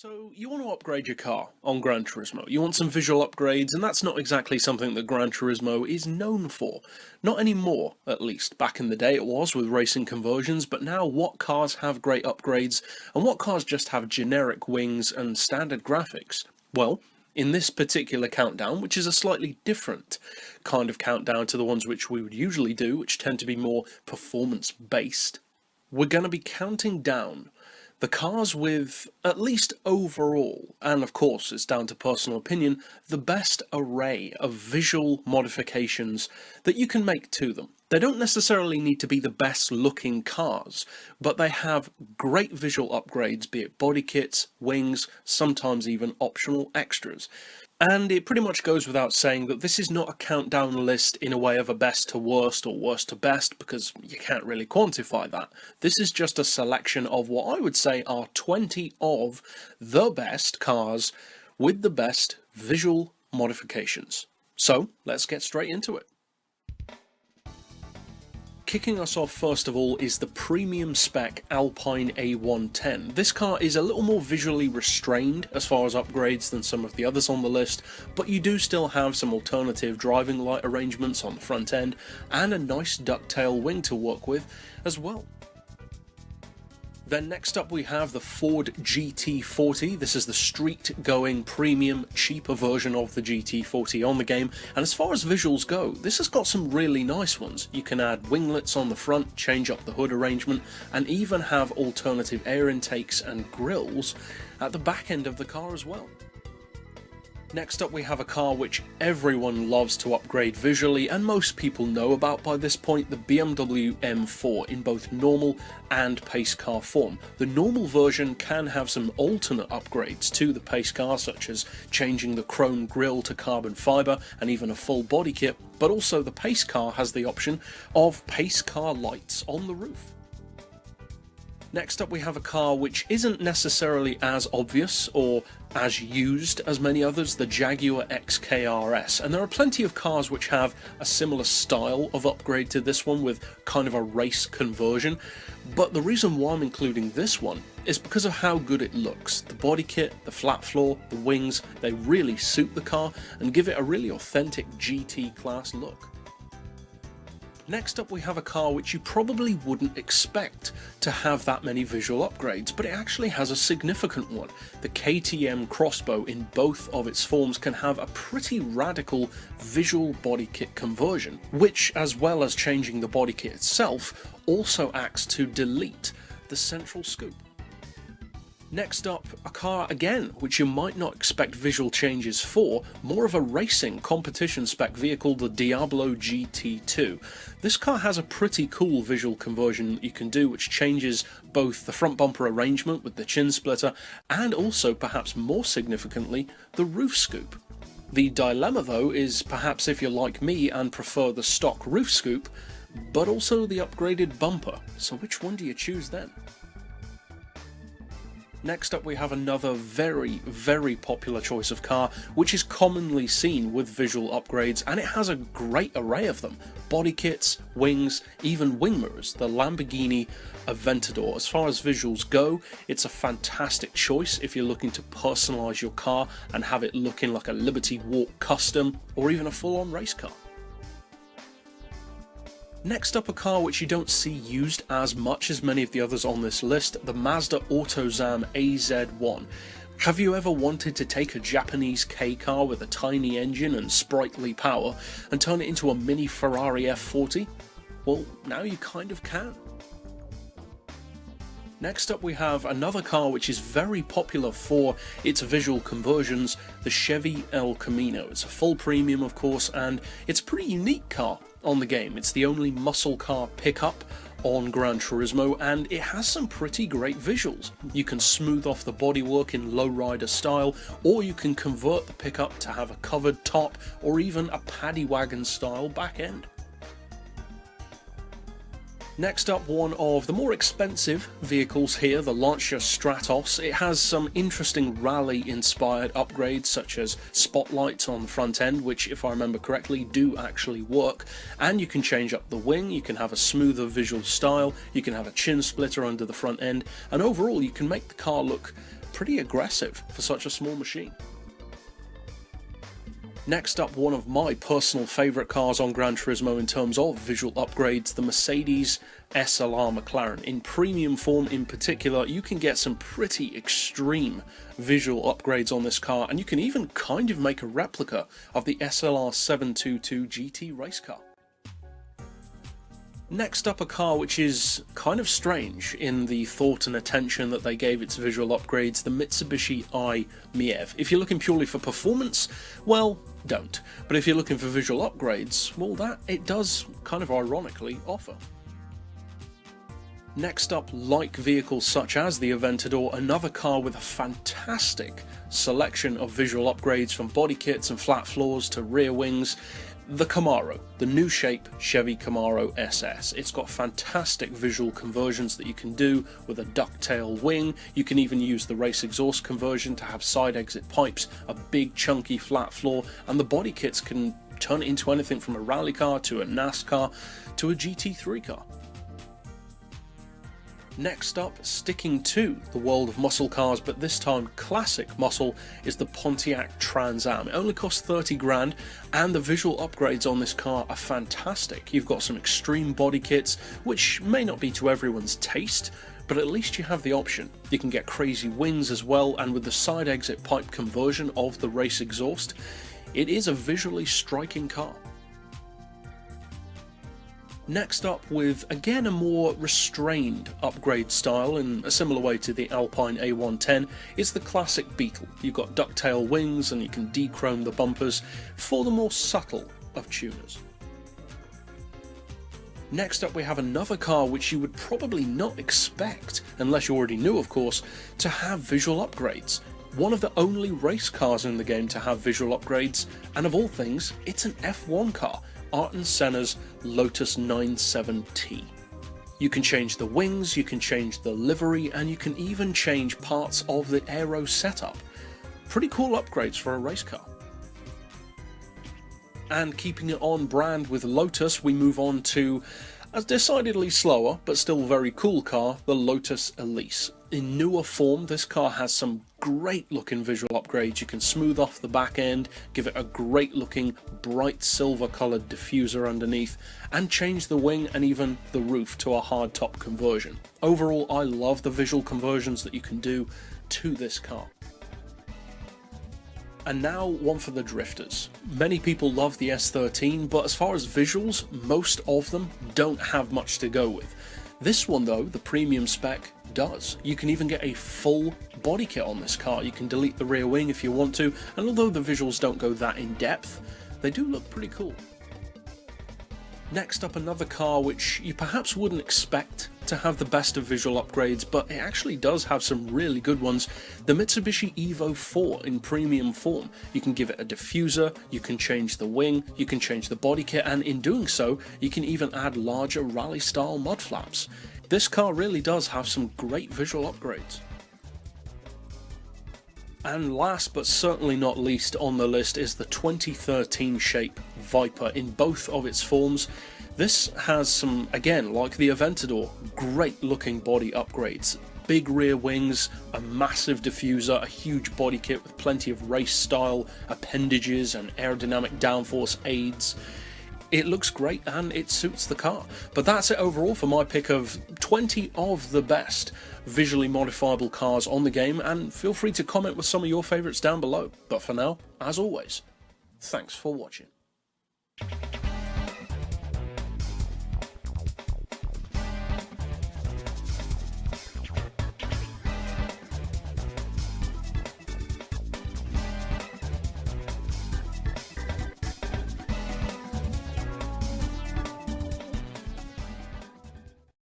So you want to upgrade your car on Gran Turismo, you want some visual upgrades, and that's not exactly something that Gran Turismo is known for. Not anymore, at least. Back in the day it was with racing conversions, but now what cars have great upgrades, and what cars just have generic wings and standard graphics? Well, in this particular countdown, which is a slightly different kind of countdown to the ones which we would usually do, which tend to be more performance-based, we're going to be counting down the cars with, at least overall, and of course it's down to personal opinion, the best array of visual modifications that you can make to them. They don't necessarily need to be the best looking cars, but they have great visual upgrades, be it body kits, wings, sometimes even optional extras. And it pretty much goes without saying that this is not a countdown list in a way of a best to worst or worst to best, because you can't really quantify that. This is just a selection of what I would say are 20 of the best cars with the best visual modifications. So let's get straight into it. Kicking us off first of all is the premium spec Alpine A110. This car is a little more visually restrained as far as upgrades than some of the others on the list, but you do still have some alternative driving light arrangements on the front end and a nice ducktail wing to work with as well. Then next up we have the Ford GT40. This is the street-going, premium, cheaper version of the GT40 on the game, and as far as visuals go, this has got some really nice ones. You can add winglets on the front, change up the hood arrangement, and even have alternative air intakes and grills at the back end of the car as well. Next up we have a car which everyone loves to upgrade visually, and most people know about by this point, the BMW M4 in both normal and pace car form. The normal version can have some alternate upgrades to the pace car, such as changing the chrome grille to carbon fibre and even a full body kit, but also the pace car has the option of pace car lights on the roof. Next up we have a car which isn't necessarily as obvious or as used as many others, the Jaguar Xkr-S, and there are plenty of cars which have a similar style of upgrade to this one with kind of a race conversion, but the reason why I'm including this one is because of how good it looks. The body kit, the flat floor, the wings, they really suit the car and give it a really authentic GT class look. Next up we have a car which you probably wouldn't expect to have that many visual upgrades, but it actually has a significant one. The Ktm Crossbow in both of its forms can have a pretty radical visual body kit conversion, which, as well as changing the body kit itself, also acts to delete the central scoop. Next up, a car again which you might not expect visual changes for, more of a racing competition spec vehicle, the Diablo Gt2. This car has a pretty cool visual conversion that you can do, which changes both the front bumper arrangement with the chin splitter and also, perhaps more significantly, the roof scoop. The dilemma though is perhaps if you're like me and prefer the stock roof scoop, but also the upgraded bumper, so which one do you choose then? Next up we have another very, very popular choice of car, which is commonly seen with visual upgrades, and it has a great array of them. Body kits, wings, even wing mirrors, the Lamborghini Aventador. As far as visuals go, it's a fantastic choice if you're looking to personalise your car and have it looking like a Liberty Walk custom, or even a full-on race car. Next up, a car which you don't see used as much as many of the others on this list, the Mazda Autos AZ1. Have you ever wanted to take a Japanese K car with a tiny engine and sprightly power and turn it into a mini Ferrari F40? Well, now you kind of can. Next up we have another car which is very popular for its visual conversions, the Chevy El Camino. It's a full premium of course, and it's a pretty unique car on the game. It's the only muscle car pickup on Gran Turismo, and it has some pretty great visuals. You can smooth off the bodywork in lowrider style, or you can convert the pickup to have a covered top or even a paddy wagon style back end. Next up, one of the more expensive vehicles here, the Lancia Stratos. It has some interesting rally-inspired upgrades, such as spotlights on the front end, which, if I remember correctly, do actually work. And you can change up the wing, you can have a smoother visual style, you can have a chin splitter under the front end, and overall you can make the car look pretty aggressive for such a small machine. Next up, one of my personal favourite cars on Gran Turismo in terms of visual upgrades, the Mercedes Slr Mclaren. In premium form in particular, you can get some pretty extreme visual upgrades on this car, and you can even kind of make a replica of the SLR 722 GT race car. Next up, a car which is kind of strange in the thought and attention that they gave its visual upgrades, the Mitsubishi i-MiEV. If you're looking purely for performance, well, don't. But if you're looking for visual upgrades, well, that it does kind of ironically offer. Next up, like vehicles such as the Aventador, another car with a fantastic selection of visual upgrades from body kits and flat floors to rear wings. The Camaro, the new shape Chevy Camaro SS. It's got fantastic visual conversions that you can do with a ducktail wing. You can even use the race exhaust conversion to have side exit pipes, a big chunky flat floor, and the body kits can turn it into anything from a rally car to a NASCAR to a GT3 car. Next up, sticking to the world of muscle cars, but this time classic muscle, is the Pontiac Trans-Am. It only costs 30 grand, and the visual upgrades on this car are fantastic. You've got some extreme body kits, which may not be to everyone's taste, but at least you have the option. You can get crazy wings as well, and with the side exit pipe conversion of the race exhaust, it is a visually striking car. Next up, with again a more restrained upgrade style in a similar way to the Alpine A110, is the classic Beetle. You've got ducktail wings and you can dechrome the bumpers for the more subtle of tuners. Next up, we have another car which you would probably not expect, unless you already knew of course, to have visual upgrades. One of the only race cars in the game to have visual upgrades, and of all things, it's an F1 car. Ayrton Senna's Lotus 97T. You can change the wings, you can change the livery, and you can even change parts of the aero setup. Pretty cool upgrades for a race car. And keeping it on brand with Lotus, we move on to a decidedly slower but still very cool car, the Lotus Elise. In newer form, this car has some great looking visual upgrades. You can smooth off the back end, give it a great looking bright silver coloured diffuser underneath, and change the wing and even the roof to a hardtop conversion. Overall, I love the visual conversions that you can do to this car. And now one for the drifters. Many people love the S13, but as far as visuals, most of them don't have much to go with. This one though, the premium spec, does. You can even get a full body kit on this car. You can delete the rear wing if you want to, and although the visuals don't go that in depth, they do look pretty cool. Next up, another car which you perhaps wouldn't expect to have the best of visual upgrades, but it actually does have some really good ones. The Mitsubishi Evo 4 in premium form. You can give it a diffuser, you can change the wing, you can change the body kit, and in doing so, you can even add larger rally style mud flaps. This car really does have some great visual upgrades. And last but certainly not least on the list is the 2013 shape Viper in both of its forms. This has some, again, like the Aventador, great looking body upgrades. Big rear wings, a massive diffuser, a huge body kit with plenty of race style appendages and aerodynamic downforce aids. It looks great and it suits the car. But that's it overall for my pick of 20 of the best visually modifiable cars on the game, and feel free to comment with some of your favourites down below. But for now, as always, thanks for watching.